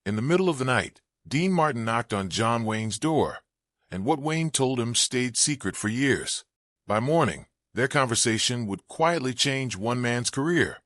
In the middle of the night, Dean Martin knocked on John Wayne's door, and what Wayne told him stayed secret for years. By morning, their conversation would quietly change one man's career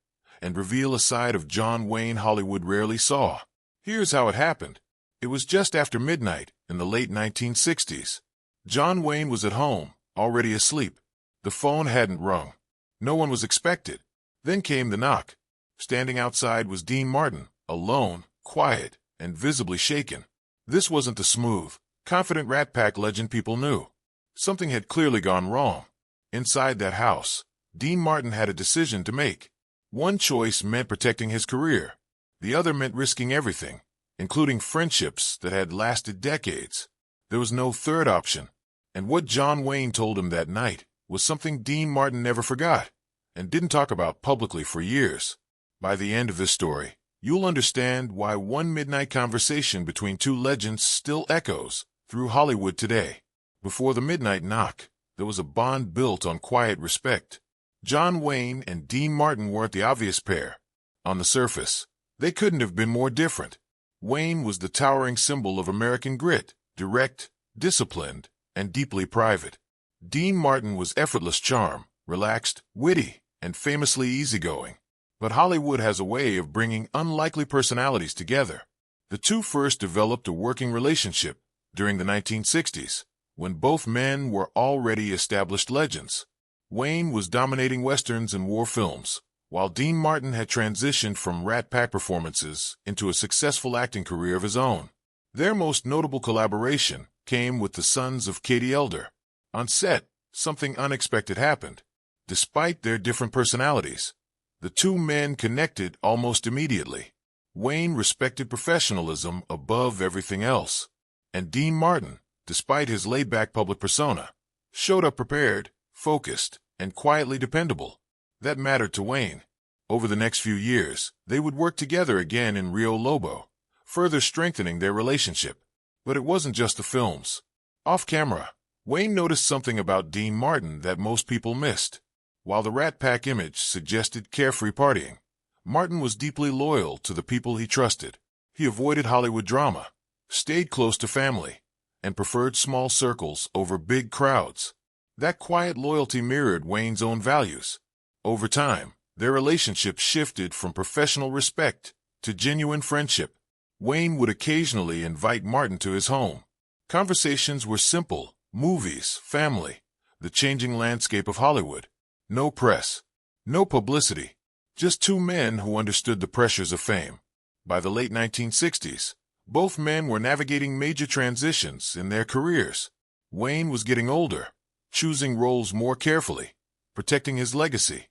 and reveal a side of John Wayne Hollywood rarely saw. Here's how it happened. It was just after midnight in the late 1960s. John Wayne was at home, already asleep. The phone hadn't rung. No one was expected. Then came the knock. Standing outside was Dean Martin, alone, quiet, and visibly shaken. This wasn't the smooth, confident Rat Pack legend people knew. Something had clearly gone wrong. Inside that house, Dean Martin had a decision to make. One choice meant protecting his career. The other meant risking everything, including friendships that had lasted decades. There was no third option. And what John Wayne told him that night was something Dean Martin never forgot and didn't talk about publicly for years. By the end of this story, you'll understand why one midnight conversation between two legends still echoes through Hollywood today. Before the midnight knock, there was a bond built on quiet respect. John Wayne and Dean Martin weren't the obvious pair. On the surface, they couldn't have been more different. Wayne was the towering symbol of American grit, direct, disciplined, and deeply private. Dean Martin was effortless charm, relaxed, witty, and famously easygoing. But Hollywood has a way of bringing unlikely personalities together. The two first developed a working relationship during the 1960s, when both men were already established legends. Wayne was dominating westerns and war films, while Dean Martin had transitioned from Rat Pack performances into a successful acting career of his own. Their most notable collaboration came with The Sons of Katie Elder. On set, something unexpected happened. Despite their different personalities, the two men connected almost immediately. Wayne respected professionalism above everything else, and Dean Martin, despite his laid-back public persona, showed up prepared, focused, and quietly dependable. That mattered to Wayne. Over the next few years, they would work together again in Rio Lobo, further strengthening their relationship. But it wasn't just the films. Off-camera, Wayne noticed something about Dean Martin that most people missed. While the Rat Pack image suggested carefree partying, Martin was deeply loyal to the people he trusted. He avoided Hollywood drama, stayed close to family, and preferred small circles over big crowds. That quiet loyalty mirrored Wayne's own values. Over time, their relationship shifted from professional respect to genuine friendship. Wayne would occasionally invite Martin to his home. Conversations were simple: movies, family, the changing landscape of Hollywood. No press, no publicity, just two men who understood the pressures of fame. By the late 1960s, both men were navigating major transitions in their careers. Wayne was getting older, choosing roles more carefully, protecting his legacy.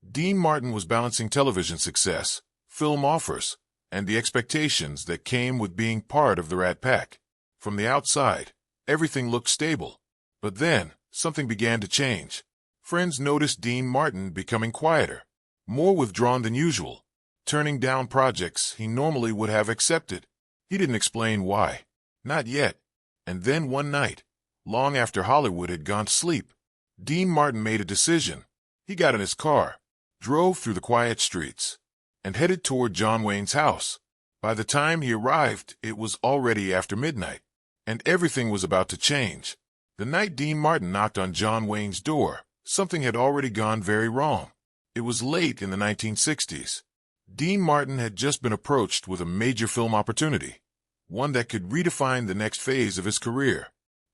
Dean Martin was balancing television success, film offers, and the expectations that came with being part of the Rat Pack. From the outside, everything looked stable. But then, something began to change. Friends noticed Dean Martin becoming quieter, more withdrawn than usual, turning down projects he normally would have accepted. He didn't explain why. Not yet. And then one night, long after Hollywood had gone to sleep, Dean Martin made a decision. He got in his car, drove through the quiet streets, and headed toward John Wayne's house. By the time he arrived, it was already after midnight, and everything was about to change. The night Dean Martin knocked on John Wayne's door, something had already gone very wrong. It was late in the 1960s. Dean Martin had just been approached with a major film opportunity, one that could redefine the next phase of his career.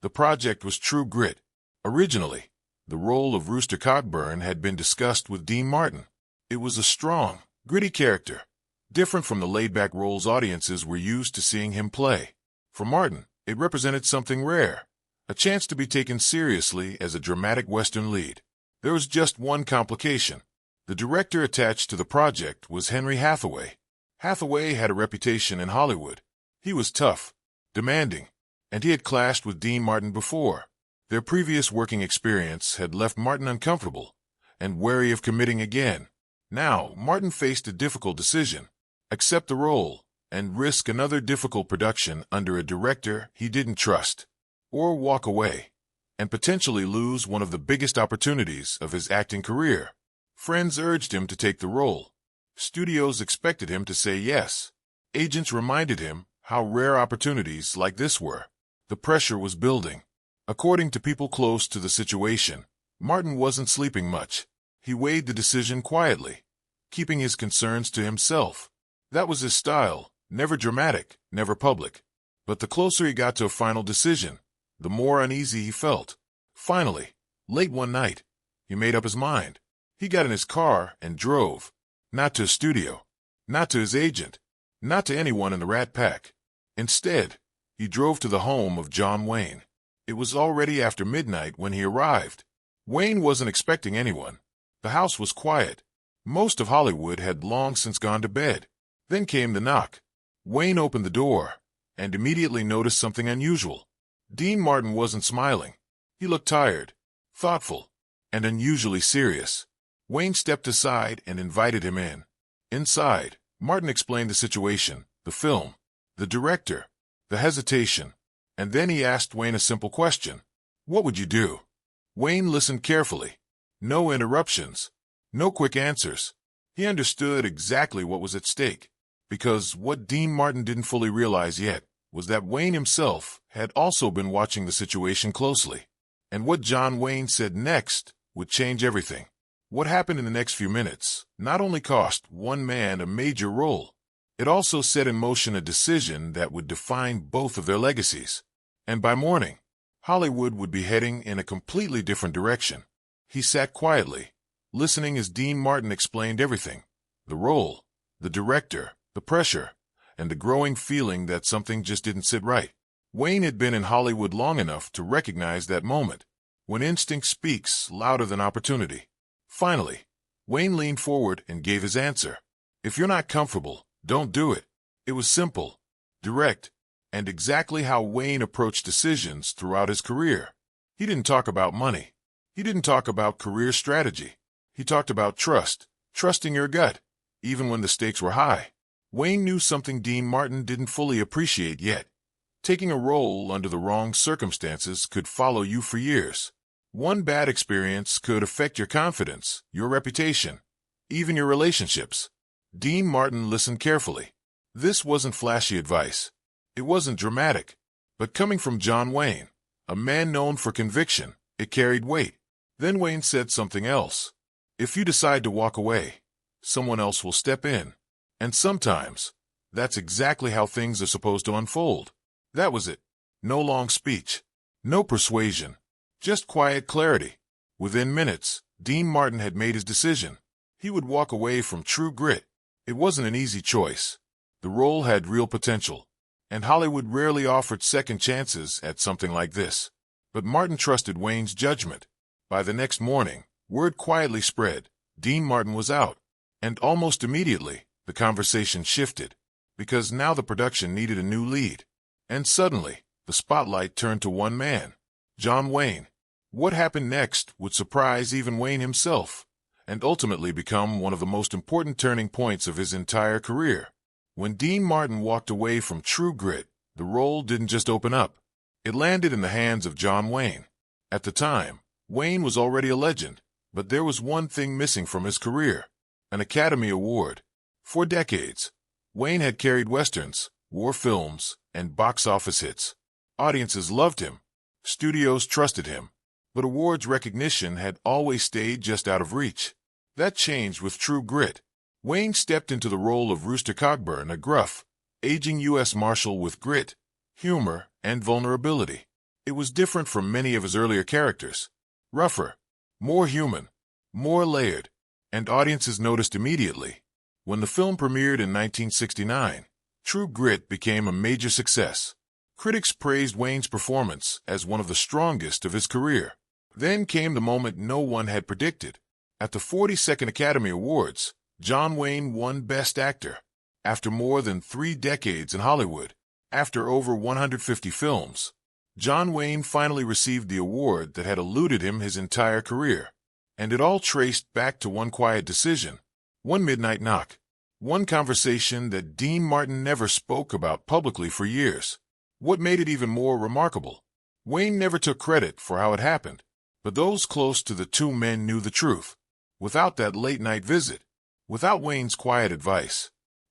The project was True Grit. Originally, the role of Rooster Cogburn had been discussed with Dean Martin. It was a strong, gritty character, different from the laid-back roles audiences were used to seeing him play. For Martin, it represented something rare, a chance to be taken seriously as a dramatic Western lead. There was just one complication. The director attached to the project was Henry Hathaway. Hathaway had a reputation in Hollywood. He was tough, demanding, and he had clashed with Dean Martin before. Their previous working experience had left Martin uncomfortable and wary of committing again. Now, Martin faced a difficult decision: accept the role and risk another difficult production under a director he didn't trust, or walk away and potentially lose one of the biggest opportunities of his acting career. Friends urged him to take the role. Studios expected him to say yes. Agents reminded him how rare opportunities like this were. The pressure was building. According to people close to the situation, Martin wasn't sleeping much. He weighed the decision quietly, keeping his concerns to himself. That was his style, never dramatic, never public. But the closer he got to a final decision, the more uneasy he felt. Finally, late one night, he made up his mind. He got in his car and drove. Not to a studio, not to his agent, not to anyone in the Rat Pack. Instead, he drove to the home of John Wayne. It was already after midnight when he arrived. Wayne wasn't expecting anyone. The house was quiet. Most of Hollywood had long since gone to bed. Then came the knock. Wayne opened the door and immediately noticed something unusual. Dean Martin wasn't smiling. He looked tired, thoughtful, and unusually serious. Wayne stepped aside and invited him in. Inside, Martin explained the situation, the film, the director, the hesitation, and then he asked Wayne a simple question. What would you do? Wayne listened carefully. No interruptions, no quick answers. He understood exactly what was at stake, because what Dean Martin didn't fully realize yet was that Wayne himself had also been watching the situation closely. And what John Wayne said next would change everything. What happened in the next few minutes not only cost one man a major role, it also set in motion a decision that would define both of their legacies. And by morning, Hollywood would be heading in a completely different direction. He sat quietly, listening as Dean Martin explained everything. The role, the director, the pressure, and the growing feeling that something just didn't sit right. Wayne had been in Hollywood long enough to recognize that moment, when instinct speaks louder than opportunity. Finally, Wayne leaned forward and gave his answer. If you're not comfortable, don't do it. It was simple, direct, and exactly how Wayne approached decisions throughout his career. He didn't talk about money. He didn't talk about career strategy. He talked about trust, trusting your gut, even when the stakes were high. Wayne knew something Dean Martin didn't fully appreciate yet. Taking a role under the wrong circumstances could follow you for years. One bad experience could affect your confidence, your reputation, even your relationships. Dean Martin listened carefully. This wasn't flashy advice. It wasn't dramatic. But coming from John Wayne, a man known for conviction, it carried weight. Then Wayne said something else. If you decide to walk away, someone else will step in. And sometimes, that's exactly how things are supposed to unfold. That was it. No long speech. No persuasion. Just quiet clarity. Within minutes, Dean Martin had made his decision. He would walk away from True Grit. It wasn't an easy choice. The role had real potential, and Hollywood rarely offered second chances at something like this. But Martin trusted Wayne's judgment. By the next morning, word quietly spread. Dean Martin was out. And almost immediately, the conversation shifted, because now the production needed a new lead. And suddenly, the spotlight turned to one man, John Wayne. What happened next would surprise even Wayne himself, and ultimately become one of the most important turning points of his entire career. When Dean Martin walked away from True Grit, the role didn't just open up. It landed in the hands of John Wayne. At the time, Wayne was already a legend, but there was one thing missing from his career: an Academy Award. For decades, Wayne had carried westerns, war films, and box office hits. Audiences loved him. Studios trusted him. But awards recognition had always stayed just out of reach. That changed with True Grit. Wayne stepped into the role of Rooster Cogburn, a gruff, aging U.S. Marshal with grit, humor, and vulnerability. It was different from many of his earlier characters. Rougher, more human, more layered, and audiences noticed immediately. When the film premiered in 1969, True Grit became a major success. Critics praised Wayne's performance as one of the strongest of his career. Then came the moment no one had predicted. At the 42nd Academy Awards, John Wayne won Best Actor. After more than 3 decades in Hollywood, after over 150 films, John Wayne finally received the award that had eluded him his entire career. And it all traced back to one quiet decision, one midnight knock, one conversation that Dean Martin never spoke about publicly for years. What made it even more remarkable? Wayne never took credit for how it happened, but those close to the two men knew the truth. Without that late-night visit, without Wayne's quiet advice,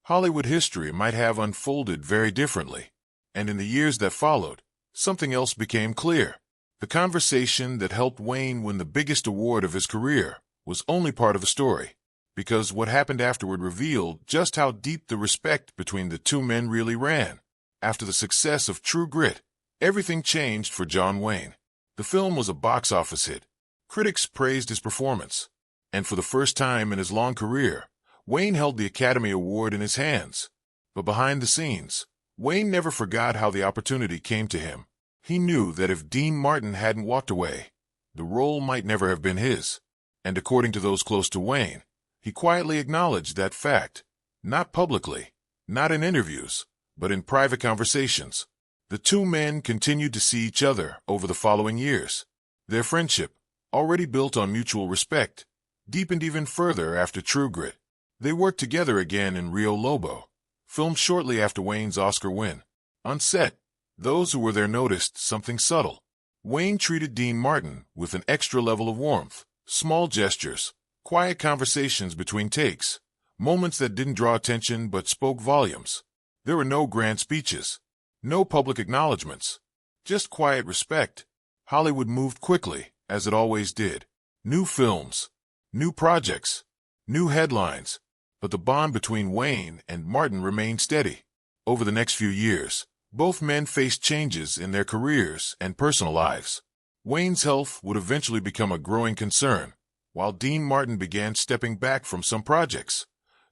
Hollywood history might have unfolded very differently. And in the years that followed, something else became clear. The conversation that helped Wayne win the biggest award of his career was only part of the story, because what happened afterward revealed just how deep the respect between the two men really ran. After the success of True Grit, everything changed for John Wayne. The film was a box office hit. Critics praised his performance. And for the first time in his long career, Wayne held the Academy Award in his hands. But behind the scenes, Wayne never forgot how the opportunity came to him. He knew that if Dean Martin hadn't walked away, the role might never have been his. And according to those close to Wayne, he quietly acknowledged that fact. Not publicly, not in interviews, but in private conversations. The two men continued to see each other over the following years. Their friendship, already built on mutual respect, deepened even further after True Grit. They worked together again in Rio Lobo, filmed shortly after Wayne's Oscar win. On set, those who were there noticed something subtle. Wayne treated Dean Martin with an extra level of warmth, small gestures, quiet conversations between takes, moments that didn't draw attention but spoke volumes. There were no grand speeches, no public acknowledgments, just quiet respect. Hollywood moved quickly, as it always did. New films, new projects, new headlines, but the bond between Wayne and Martin remained steady. Over the next few years, both men faced changes in their careers and personal lives. Wayne's health would eventually become a growing concern, while Dean Martin began stepping back from some projects,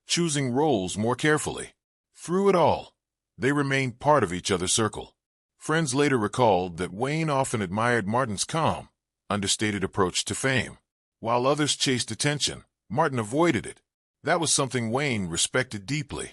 choosing roles more carefully. Through it all, they remained part of each other's circle. Friends later recalled that Wayne often admired Martin's calm, understated approach to fame. While others chased attention, Martin avoided it. That was something Wayne respected deeply.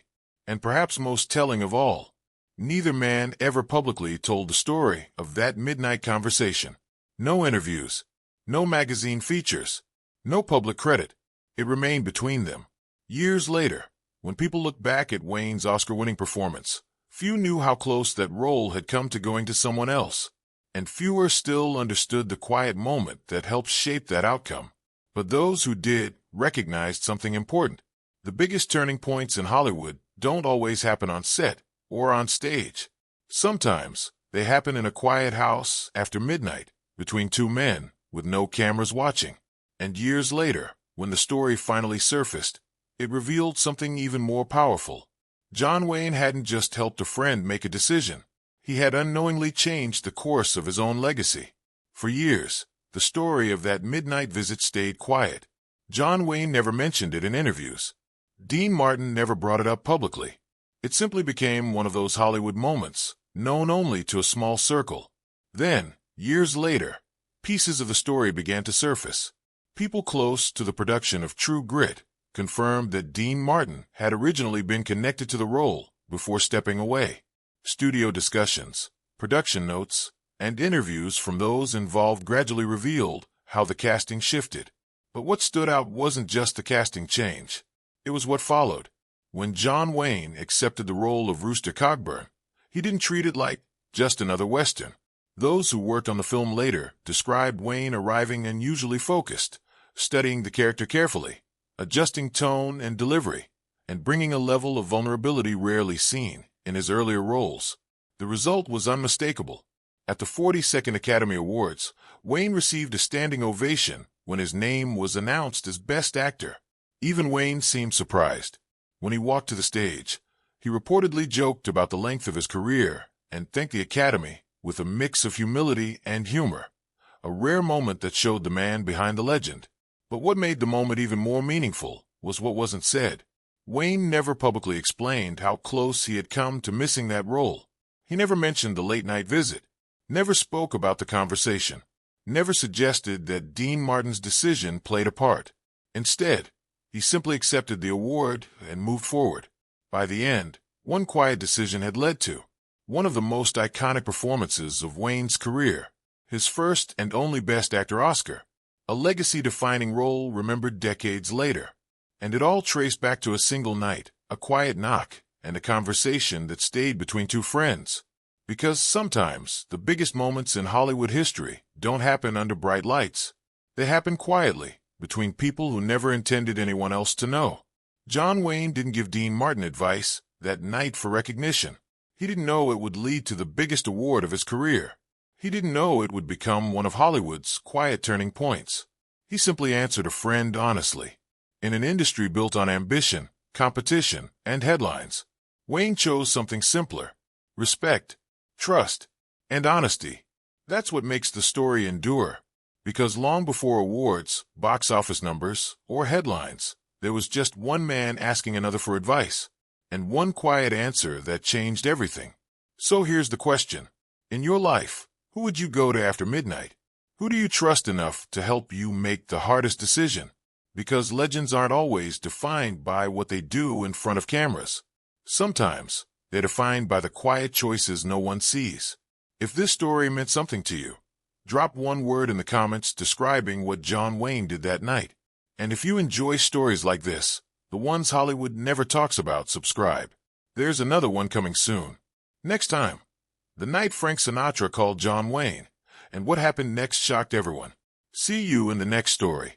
And perhaps most telling of all, neither man ever publicly told the story of that midnight conversation. No interviews, no magazine features, no public credit. It remained between them. Years later, when people look back at Wayne's Oscar-winning performance, few knew how close that role had come to going to someone else, and fewer still understood the quiet moment that helped shape that outcome. But those who did recognized something important. The biggest turning points in Hollywood don't always happen on set or on stage. Sometimes they happen in a quiet house after midnight, between two men with no cameras watching. And years later, when the story finally surfaced, it revealed something even more powerful. John Wayne hadn't just helped a friend make a decision. He had unknowingly changed the course of his own legacy. For years, the story of that midnight visit stayed quiet. John Wayne never mentioned it in interviews. Dean Martin never brought it up publicly. It simply became one of those Hollywood moments, known only to a small circle. Then, years later, pieces of the story began to surface. People close to the production of True Grit confirmed that Dean Martin had originally been connected to the role before stepping away. Studio discussions, production notes, and interviews from those involved gradually revealed how the casting shifted. But what stood out wasn't just the casting change. It was what followed. When John Wayne accepted the role of Rooster Cogburn, he didn't treat it like just another Western. Those who worked on the film later described Wayne arriving unusually focused, studying the character carefully, adjusting tone and delivery, and bringing a level of vulnerability rarely seen in his earlier roles. The result was unmistakable. At the 42nd Academy Awards, Wayne received a standing ovation when his name was announced as Best Actor. Even Wayne seemed surprised. When he walked to the stage, he reportedly joked about the length of his career and thanked the Academy with a mix of humility and humor, a rare moment that showed the man behind the legend. But what made the moment even more meaningful was what wasn't said. Wayne never publicly explained how close he had come to missing that role. He never mentioned the late-night visit, never spoke about the conversation, never suggested that Dean Martin's decision played a part. Instead, he simply accepted the award and moved forward. By the end, one quiet decision had led to one of the most iconic performances of Wayne's career, his first and only Best Actor Oscar, a legacy-defining role remembered decades later. And it all traced back to a single night, a quiet knock, and a conversation that stayed between two friends. Because sometimes the biggest moments in Hollywood history don't happen under bright lights. They happen quietly, between people who never intended anyone else to know. John Wayne didn't give Dean Martin advice that night for recognition. He didn't know it would lead to the biggest award of his career. He didn't know it would become one of Hollywood's quiet turning points. He simply answered a friend honestly. In an industry built on ambition, competition, and headlines, Wayne chose something simpler: respect, trust, and honesty. That's what makes the story endure. Because long before awards, box office numbers, or headlines, there was just one man asking another for advice, and one quiet answer that changed everything. So here's the question. In your life, who would you go to after midnight? Who do you trust enough to help you make the hardest decision? Because legends aren't always defined by what they do in front of cameras. Sometimes, they're defined by the quiet choices no one sees. If this story meant something to you, drop one word in the comments describing what John Wayne did that night. And if you enjoy stories like this, the ones Hollywood never talks about, subscribe. There's another one coming soon. Next time, the night Frank Sinatra called John Wayne, and what happened next shocked everyone. See you in the next story.